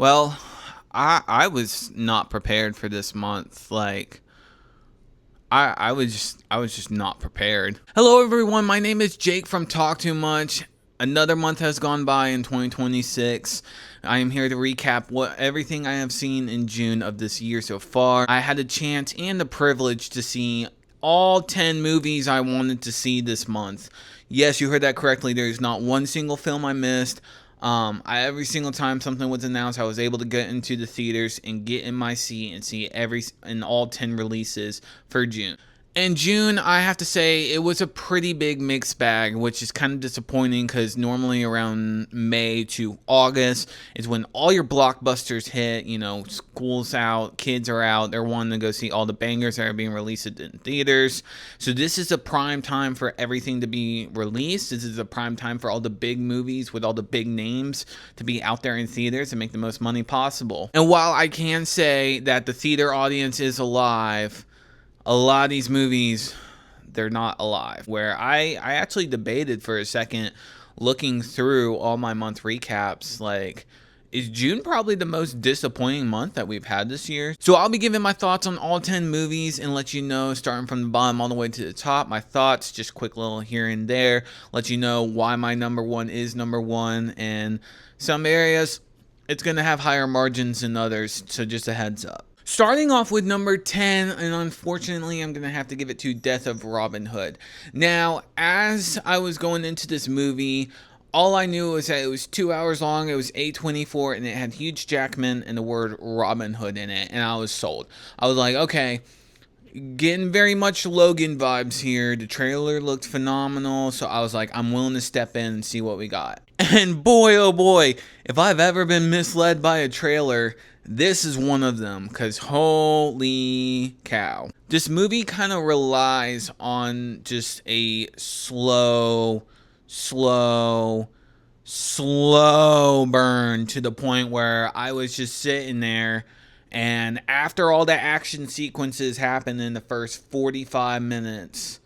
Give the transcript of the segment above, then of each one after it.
Well, I was not prepared for this month. Like I was just not prepared. Hello everyone, my name is Jake from Talk Too Much. Another month has gone by in 2026. I am here to recap what everything I have seen in June of this year so far. I had a chance and the privilege to see all 10 movies I wanted to see this month. Yes, you heard that correctly. There's not one single film I missed. Every single time something was announced, I was able to get into the theaters and get in my seat and see all 10 releases for June. In June, I have to say it was a pretty big mixed bag, which is kind of disappointing because normally around May to August is when all your blockbusters hit. You know, school's out, kids are out, they're wanting to go see all the bangers that are being released in theaters. So this is a prime time for everything to be released. This is a prime time for all the big movies with all the big names to be out there in theaters and make the most money possible. And while I can say that the theater audience is alive, a lot of these movies, they're not alive. Where I actually debated for a second, looking through all my month recaps, like, is June probably the most disappointing month that we've had this year? So I'll be giving my thoughts on all 10 movies and let you know, starting from the bottom all the way to the top, my thoughts, just quick little here and there, let you know why my number one is number one, and some areas it's going to have higher margins than others, so just a heads up. Starting off with number 10, and unfortunately I'm going to have to give it to Death of Robin Hood. Now, as I was going into this movie, all I knew was that it was 2 hours long, it was A24, and it had Hugh Jackman and the word Robin Hood in it, and I was sold. I was like, okay, getting very much Logan vibes here. The trailer looked phenomenal, so I was like, I'm willing to step in and see what we got. And boy, oh boy, if I've ever been misled by a trailer, this is one of them, because holy cow. This movie kind of relies on just a slow burn to the point where I was just sitting there, and after all the action sequences happen in the first 45 minutes,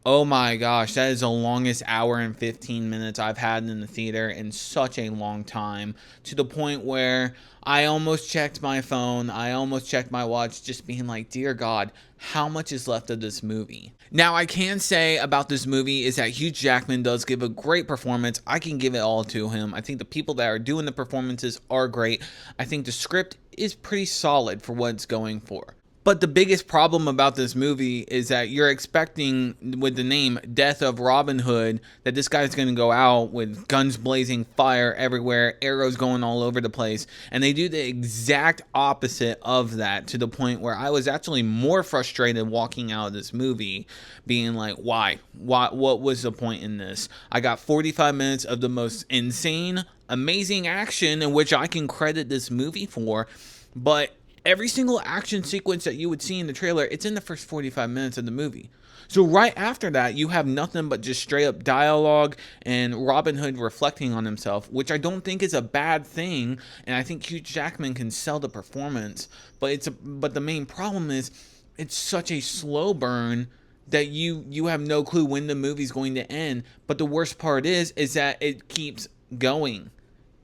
oh my gosh, that is the longest hour and 15 minutes I've had in the theater in such a long time, to the point where I almost checked my phone, I almost checked my watch, just being like, dear God, how much is left of this movie? Now, I can say about this movie is that Hugh Jackman does give a great performance. I can give it all to him. I think the people that are doing the performances are great. I think the script is pretty solid for what it's going for. But the biggest problem about this movie is that you're expecting, with the name Death of Robin Hood, that this guy's going to go out with guns blazing, fire everywhere, arrows going all over the place. And they do the exact opposite of that, to the point where I was actually more frustrated walking out of this movie, being like, why? What was the point in this? I got 45 minutes of the most insane, amazing action, in which I can credit this movie for, but every single action sequence that you would see in the trailer, it's in the first 45 minutes of the movie. So right after that, you have nothing but just straight up dialogue and Robin Hood reflecting on himself, which I don't think is a bad thing, and I think Hugh Jackman can sell the performance. But the main problem is it's such a slow burn that you have no clue when the movie's going to end. But the worst part is that it keeps going.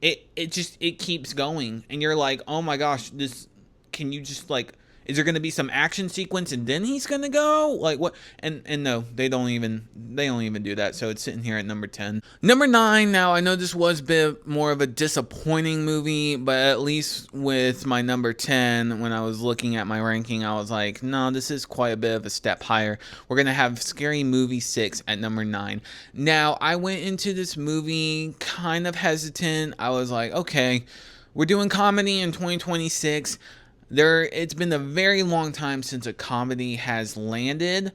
It keeps going, and you're like, oh my gosh, can you just, like, is there going to be some action sequence and then he's going to go? Like, what? And no, they don't even do that. So it's sitting here at number 10. Number 9, now I know this was a bit more of a disappointing movie, but at least with my number 10, when I was looking at my ranking, I was like, no, this is quite a bit of a step higher. We're going to have Scary Movie 6 at number 9. Now, I went into this movie kind of hesitant. I was like, okay, we're doing comedy in 2026. It's been a very long time since a comedy has landed.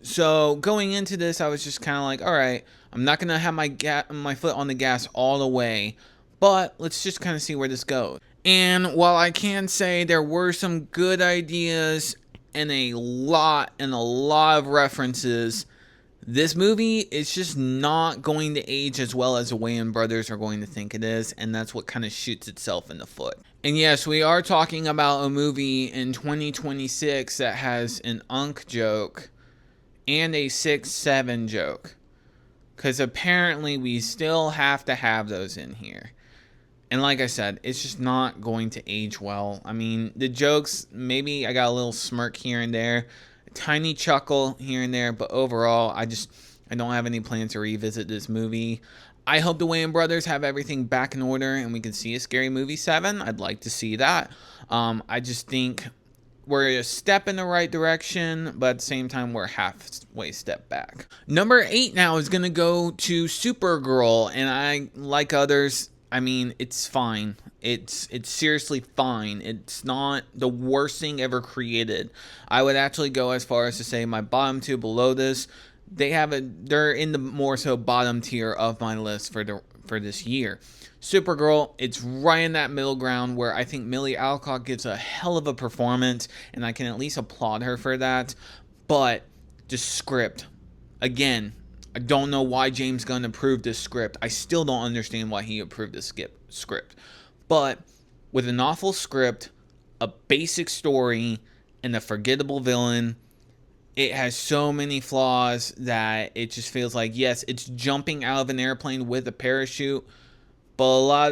So going into this, I was just kind of like, all right, I'm not going to have my foot on the gas all the way, but let's just kind of see where this goes. And while I can say there were some good ideas and a lot of references, this movie is just not going to age as well as the Wayans brothers are going to think it is, and that's what kind of shoots itself in the foot. And yes, we are talking about a movie in 2026 that has an Unk joke and a 6-7 joke, because apparently we still have to have those in here. And like I said, it's just not going to age well. I mean, the jokes, maybe I got a little smirk here and there, a tiny chuckle here and there, but overall, I don't have any plans to revisit this movie. I hope the Wayans brothers have everything back in order and we can see a Scary Movie 7. I'd like to see that. I just think we're a step in the right direction, but at the same time, we're halfway step back. Number 8 now is going to go to Supergirl, and I, like others, I mean, it's fine. It's seriously fine. It's not the worst thing ever created. I would actually go as far as to say my bottom two below this, they're in the more so bottom tier of my list for this year. Supergirl, it's right in that middle ground where I think Millie Alcock gives a hell of a performance, and I can at least applaud her for that. But the script, again, I don't know why James Gunn approved this script. I still don't understand why he approved this script. But with an awful script, a basic story, and a forgettable villain, it has so many flaws that it just feels like, yes, it's jumping out of an airplane with a parachute, but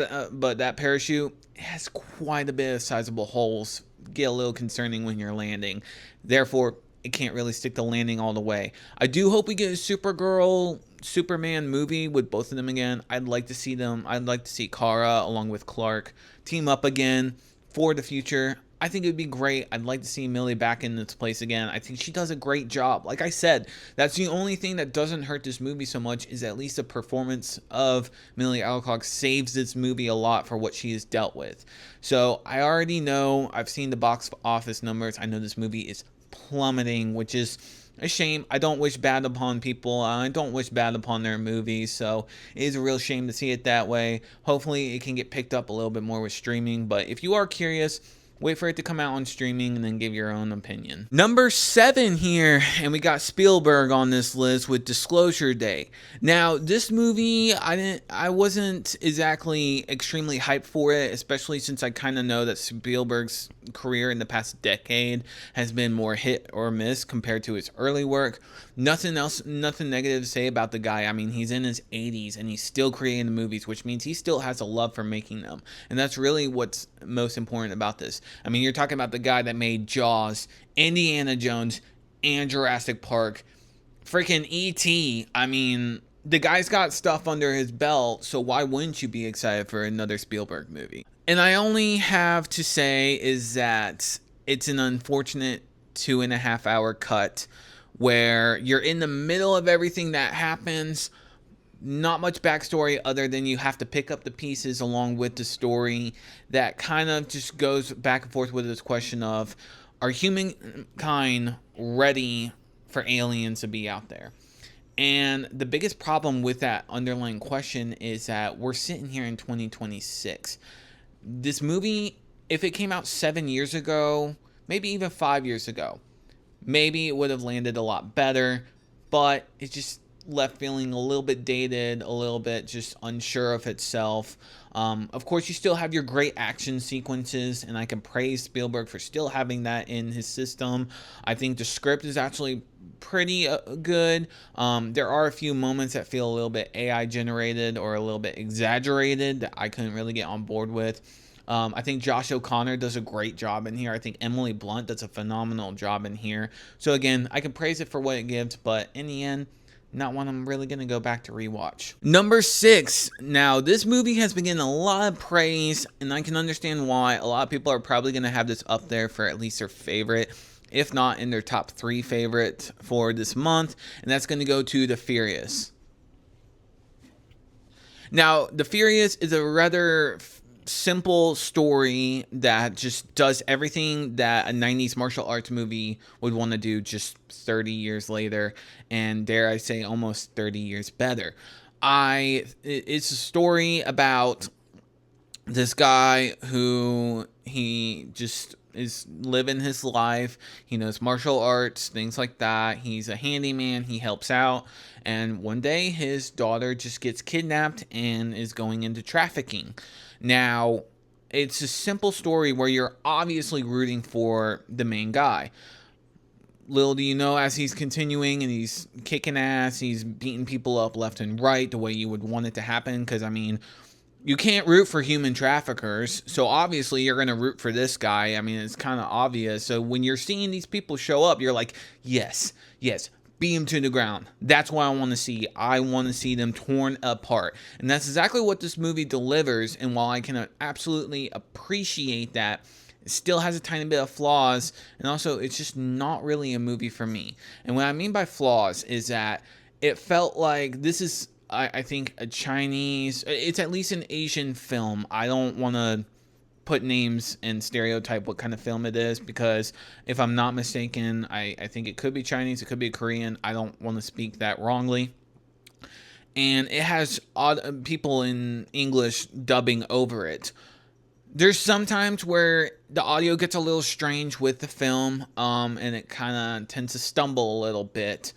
that parachute has quite a bit of sizable holes. Get a little concerning when you're landing. Therefore, it can't really stick the landing all the way. I do hope we get a Supergirl, Superman movie with both of them again. I'd like to see them. I'd like to see Kara along with Clark team up again for the future. I think it would be great. I'd like to see Millie back in this place again. I think she does a great job. Like I said, that's the only thing that doesn't hurt this movie so much, is at least the performance of Millie Alcock saves this movie a lot for what she has dealt with. So I already know, I've seen the box office numbers. I know this movie is plummeting, which is a shame. I don't wish bad upon people. I don't wish bad upon their movies. So it is a real shame to see it that way. Hopefully it can get picked up a little bit more with streaming. But if you are curious, wait for it to come out on streaming and then give your own opinion. Number 7 here, and we got Spielberg on this list with Disclosure Day. Now, this movie, I wasn't exactly extremely hyped for it, especially since I kind of know that Spielberg's career in the past decade has been more hit or miss compared to his early work. Nothing negative to say about the guy. I mean, he's in his 80s and he's still creating the movies, which means he still has a love for making them. And that's really what's most important about this. I mean, you're talking about the guy that made Jaws, Indiana Jones, and Jurassic Park, freaking E.T. I mean, the guy's got stuff under his belt, so why wouldn't you be excited for another Spielberg movie? And I only have to say is that it's an unfortunate 2.5 hour cut where you're in the middle of everything that happens. Not much backstory other than you have to pick up the pieces along with the story that kind of just goes back and forth with this question of, are humankind ready for aliens to be out there? And the biggest problem with that underlying question is that we're sitting here in 2026. This movie, if it came out 7 years ago, maybe even 5 years ago, maybe it would have landed a lot better, but it just left feeling a little bit dated, a little bit just unsure of itself. Of course, you still have your great action sequences, and I can praise Spielberg for still having that in his system. I think the script is actually pretty good. There are a few moments that feel a little bit AI generated or a little bit exaggerated that I couldn't really get on board with. I think Josh O'Connor does a great job in here. I think Emily Blunt does a phenomenal job in here. So again, I can praise it for what it gives, but in the end, not one I'm really going to go back to rewatch. Number 6. Now, this movie has been getting a lot of praise, and I can understand why. A lot of people are probably going to have this up there for at least their favorite, if not in their top 3 favorite for this month, and that's going to go to The Furious. Now, The Furious is a rather simple story that just does everything that a 90s martial arts movie would want to do just 30 years later, and dare I say almost 30 years better. It's a story about this guy who he just is living his life. He knows martial arts, things like that. He's a handyman. He helps out. And one day his daughter just gets kidnapped and is going into trafficking. Now, it's a simple story where you're obviously rooting for the main guy. Little do you know, as he's continuing and he's kicking ass, he's beating people up left and right the way you would want it to happen. Because, I mean, You can't root for human traffickers, so obviously you're going to root for this guy. I mean, it's kind of obvious. So when you're seeing these people show up, you're like, yes, yes, beat them to the ground. That's what I want to see. I want to see them torn apart. And that's exactly what this movie delivers. And while I can absolutely appreciate that, it still has a tiny bit of flaws. And also, it's just not really a movie for me. And what I mean by flaws is that it felt like this is, I think, a Chinese, it's at least an Asian film. I don't want to put names and stereotype what kind of film it is, because if I'm not mistaken, I think it could be Chinese, it could be Korean. I don't want to speak that wrongly. And it has odd people in English dubbing over it. There's sometimes where the audio gets a little strange with the film, and it kind of tends to stumble a little bit.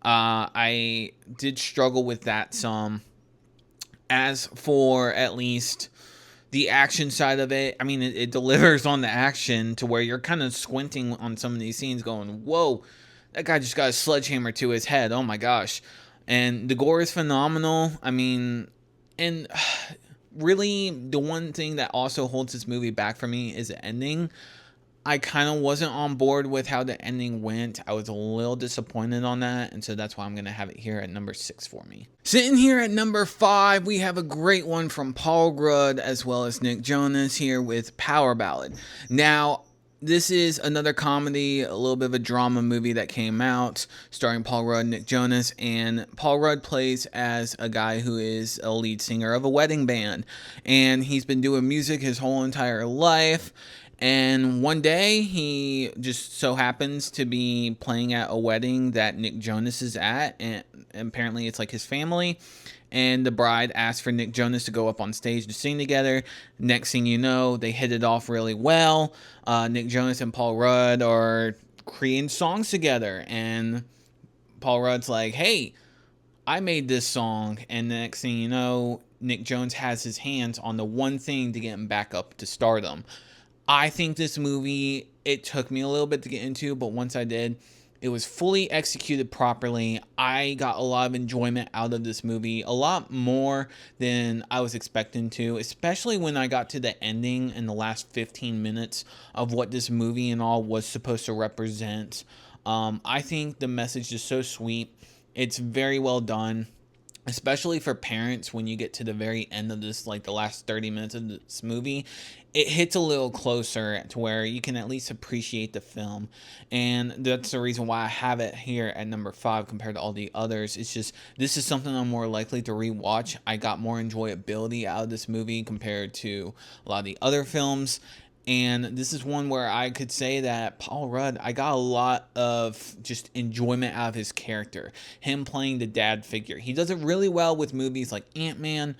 I did struggle with that some. As for at least the action side of it, I mean, it delivers on the action to where you're kind of squinting on some of these scenes going, whoa, that guy just got a sledgehammer to his head. Oh my gosh. And the gore is phenomenal. I mean, and really the one thing that also holds this movie back for me is the ending. I kind of wasn't on board with how the ending went. I was a little disappointed on that, and so that's why I'm going to have it here at number 6 for me. Sitting here at number 5, we have a great one from Paul Rudd as well as Nick Jonas here with Power Ballad. Now, this is another comedy, a little bit of a drama movie that came out, starring Paul Rudd and Nick Jonas, and Paul Rudd plays as a guy who is a lead singer of a wedding band, and he's been doing music his whole entire life. And one day, he just so happens to be playing at a wedding that Nick Jonas is at, and apparently it's like his family. And the bride asks for Nick Jonas to go up on stage to sing together. Next thing you know, they hit it off really well. Nick Jonas and Paul Rudd are creating songs together. And Paul Rudd's like, hey, I made this song. And the next thing you know, Nick Jonas has his hands on the one thing to get him back up to stardom. I think this movie, it took me a little bit to get into, but once I did, it was fully executed properly. I got a lot of enjoyment out of this movie, a lot more than I was expecting to, especially when I got to the ending in the last 15 minutes of what this movie and all was supposed to represent. I think the message is so sweet. It's very well done, especially for parents. When you get to the very end of this, like the last 30 minutes of this movie, it hits a little closer to where you can at least appreciate the film. And that's the reason why I have it here at number 5 compared to all the others. It's just, this is something I'm more likely to rewatch. I got more enjoyability out of this movie compared to a lot of the other films. And this is one where I could say that Paul Rudd, I got a lot of just enjoyment out of his character. Him playing the dad figure. He does it really well with movies like Ant-Man,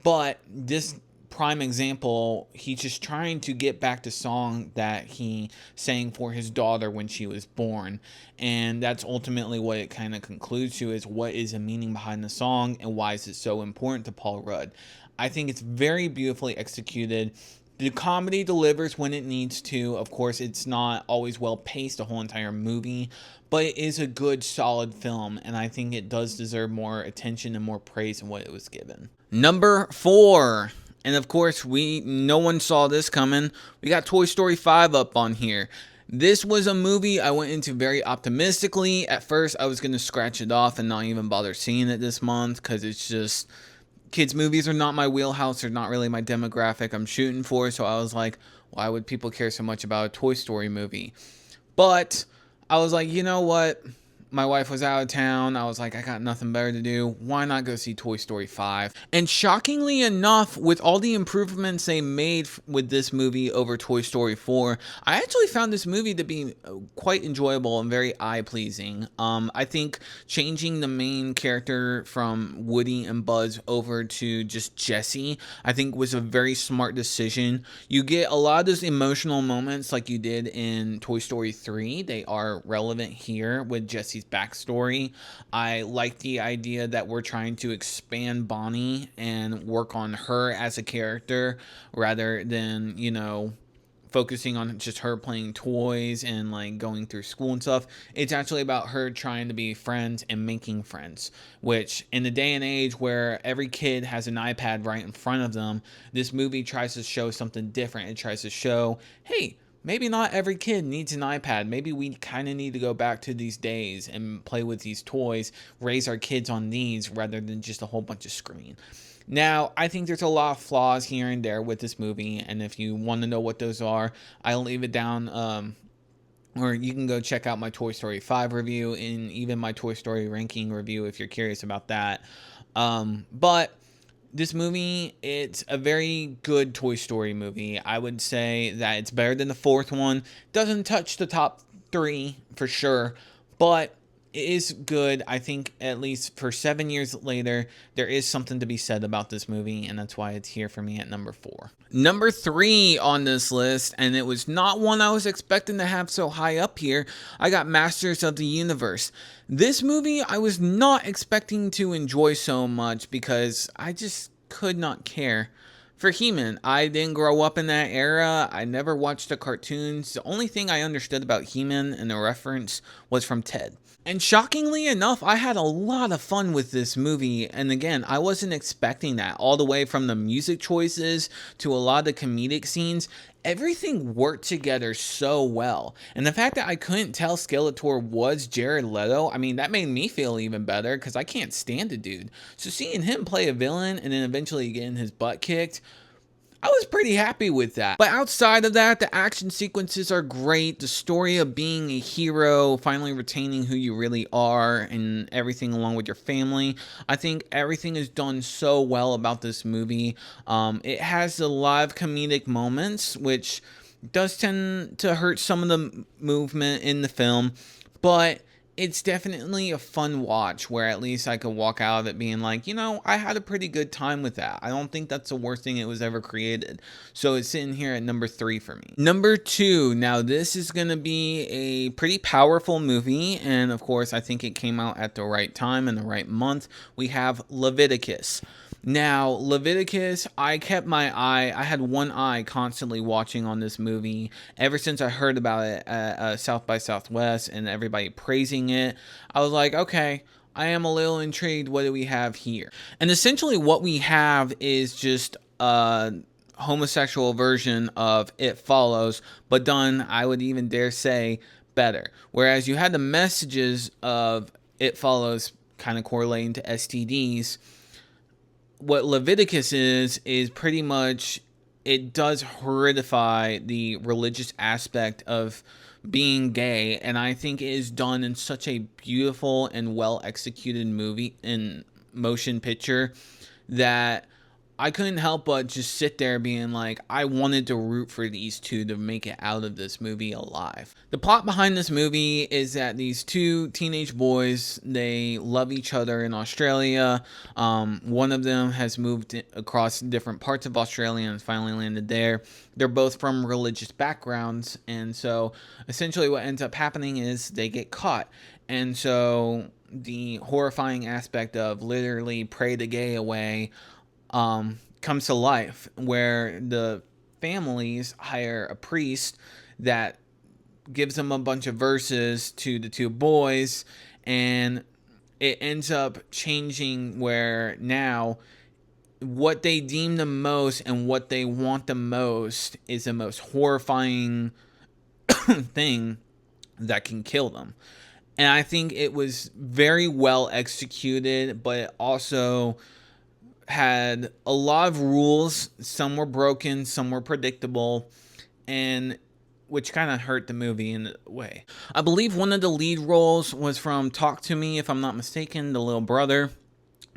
but this prime example, he's just trying to get back to song that he sang for his daughter when she was born. And that's ultimately what it kind of concludes to, is what is the meaning behind the song and why is it so important to Paul Rudd. I think it's very beautifully executed. The comedy delivers when it needs to. Of course, it's not always well paced, the whole entire movie, but it is a good, solid film, and I think it does deserve more attention and more praise than what it was given. Number 4. And of course, no one saw this coming. We got Toy Story 5 up on here. This was a movie I went into very optimistically. At first, I was going to scratch it off and not even bother seeing it this month, because it's just, kids' movies are not my wheelhouse. They're not really my demographic I'm shooting for. So I was like, why would people care so much about a Toy Story movie? But I was like, you know what? My wife was out of town. I was like, I got nothing better to do. Why not go see Toy Story 5? And shockingly enough, with all the improvements they made with this movie over Toy Story 4, I actually found this movie to be quite enjoyable and very eye-pleasing. I think changing the main character from Woody and Buzz over to just Jessie, I think was a very smart decision. You get a lot of those emotional moments like you did in Toy Story 3. They are relevant here with Jessie backstory. I like the idea that we're trying to expand Bonnie and work on her as a character rather than, focusing on just her playing toys and like going through school and stuff. It's actually about her trying to be friends and making friends, which in the day and age where every kid has an iPad right in front of them, this movie tries to show something different. It tries to show, hey, maybe not every kid needs an iPad. Maybe we kind of need to go back to these days and play with these toys, raise our kids on these rather than just a whole bunch of screen. Now, I think there's a lot of flaws here and there with this movie, and if you want to know what those are, I'll leave it down, or you can go check out my Toy Story 5 review and even my Toy Story ranking review if you're curious about that. But this movie, it's a very good Toy Story movie. I would say that it's better than the fourth one. Doesn't touch the top 3 for sure, but it is good. I think at least for 7 years later, there is something to be said about this movie, and that's why it's here for me at number 4. Number 3 on this list, and it was not one I was expecting to have so high up here, I got Masters of the Universe. This movie I was not expecting to enjoy so much because I just could not care for He-Man. I didn't grow up in that era. I never watched the cartoons. The only thing I understood about He-Man and the reference was from Ted. And shockingly enough, I had a lot of fun with this movie. And again, I wasn't expecting that. All the way from the music choices to a lot of the comedic scenes, everything worked together so well. And the fact that I couldn't tell Skeletor was Jared Leto, I mean, that made me feel even better because I can't stand the dude. So seeing him play a villain and then eventually getting his butt kicked, I was pretty happy with that. But outside of that, the action sequences are great. The story of being a hero, finally retaining who you really are, and everything along with your family. I think everything is done so well about this movie. It has a lot of comedic moments, which does tend to hurt some of the movement in the film, but it's definitely a fun watch where at least I could walk out of it being like, you know, I had a pretty good time with that. I don't think that's the worst thing it was ever created. So it's sitting here at number 3 for me. Number 2, now this is going to be a pretty powerful movie. And of course, I think it came out at the right time and the right month. We have Leviticus. Now, Leviticus, I kept my eye, I had one eye constantly watching on this movie ever since I heard about it at South by Southwest and everybody praising it. I was like, okay, I am a little intrigued. What do we have here? And essentially what we have is just a homosexual version of It Follows, but done, I would even dare say, better. Whereas you had the messages of It Follows kind of correlating to STDs, what Leviticus is pretty much, it does horrify the religious aspect of being gay, and I think it is done in such a beautiful and well executed movie and motion picture that I couldn't help but just sit there being like, I wanted to root for these two to make it out of this movie alive. The plot behind this movie is that these two teenage boys, they love each other in Australia. One of them has moved across different parts of Australia and finally landed there. They're both from religious backgrounds, and so essentially what ends up happening is they get caught. And so the horrifying aspect of literally pray the gay away comes to life, where the families hire a priest that gives them a bunch of verses to the two boys, and it ends up changing where now what they deem the most and what they want the most is the most horrifying thing that can kill them. And I think it was very well executed, but it also had a lot of rules. Some were broken, some were predictable, and which kind of hurt the movie in a way. I believe one of the lead roles was from Talk to Me, if I'm not mistaken, the little brother.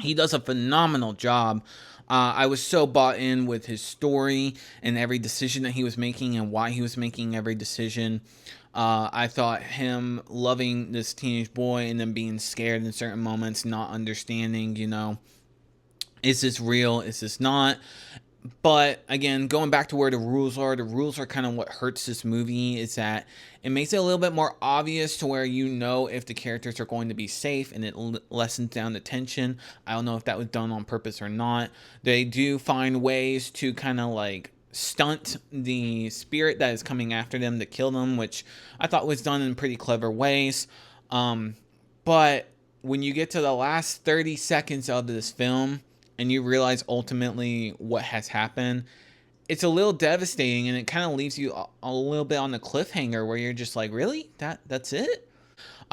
He does a phenomenal job. I was so bought in with his story and every decision that he was making and why he was making every decision. I thought him loving this teenage boy and then being scared in certain moments, not understanding, you know, is this real? Is this not? But again, going back to where the rules are kind of what hurts this movie, is that it makes it a little bit more obvious to where you know if the characters are going to be safe, and it lessens down the tension. I don't know if that was done on purpose or not. They do find ways to kind of like stunt the spirit that is coming after them to kill them, which I thought was done in pretty clever ways. But when you get to the last 30 seconds of this film and you realize ultimately what has happened, it's a little devastating, and it kind of leaves you a little bit on the cliffhanger where you're just like, really? That's it?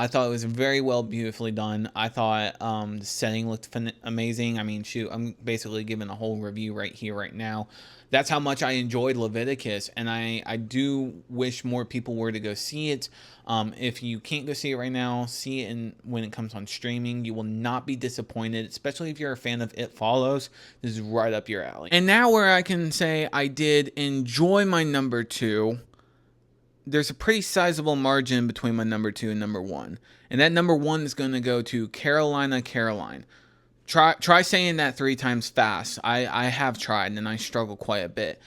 I thought it was very well, beautifully done. I thought the setting looked amazing. I mean, shoot, I'm basically giving a whole review right here, right now. That's how much I enjoyed Leviticus, and I do wish more people were to go see it. If you can't go see it right now, see it when it comes on streaming. You will not be disappointed, especially if you're a fan of It Follows. This is right up your alley. And now where I can say I did enjoy my number two, there's a pretty sizable margin between my number two and number one. And that number one is going to go to Carolina, Caroline. Try saying that 3 times fast. I have tried, and I struggle quite a bit.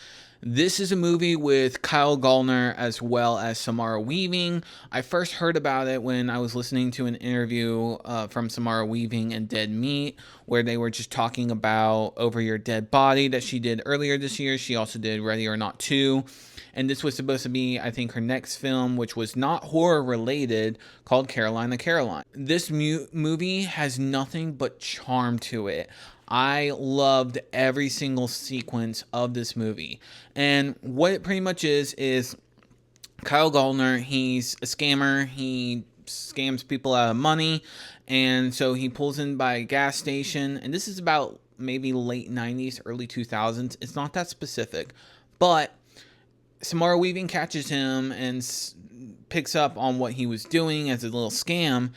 This is a movie with Kyle Gallner as well as Samara Weaving. I first heard about it when I was listening to an interview from Samara Weaving and Dead Meat, where they were just talking about Over Your Dead Body that she did earlier this year. She also did Ready or Not 2. And this was supposed to be, I think, her next film, which was not horror related, called Carolina, Caroline. This movie has nothing but charm to it. I loved every single sequence of this movie. And what it pretty much is Kyle Gallner, he's a scammer. He scams people out of money. And so he pulls in by a gas station. And this is about maybe late 90s, early 2000s. It's not that specific. But Samara Weaving catches him and picks up on what he was doing as a little scam.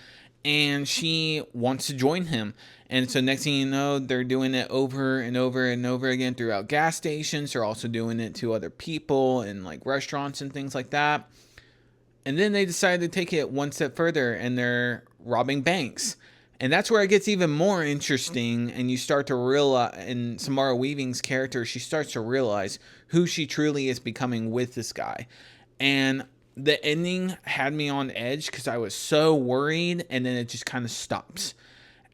And she wants to join him. And so next thing you know, they're doing it over and over and over again throughout gas stations. They're also doing it to other people in like restaurants and things like that. And then they decide to take it one step further, and they're robbing banks. And that's where it gets even more interesting, and you start to realize, in Samara Weaving's character, she starts to realize who she truly is becoming with this guy. And the ending had me on edge because I was so worried, and then it just kind of stops.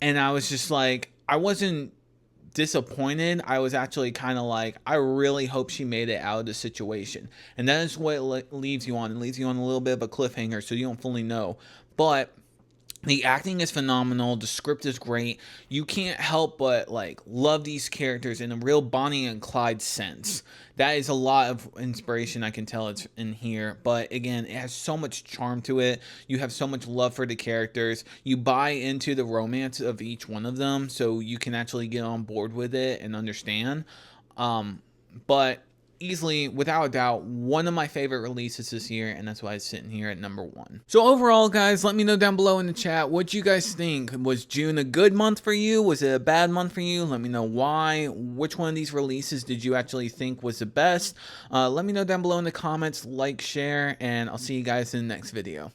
And I was just like, I wasn't disappointed. I was actually kind of like, I really hope she made it out of the situation. And that is what it leaves you on. It leaves you on a little bit of a cliffhanger, so you don't fully know. But the acting is phenomenal. The script is great. You can't help but like love these characters in a real Bonnie and Clyde sense. That is a lot of inspiration, I can tell it's in here. But again, it has so much charm to it. You have so much love for the characters. You buy into the romance of each one of them, so you can actually get on board with it and understand. But easily, without a doubt, one of my favorite releases this year, and that's why it's sitting here at number one. So overall, guys, let me know down below in the chat what you guys think. Was June a good month for you? Was it a bad month for you? Let me know why. Which one of these releases did you actually think was the best? Let me know down below in the comments. Like, share, and I'll see you guys in the next video.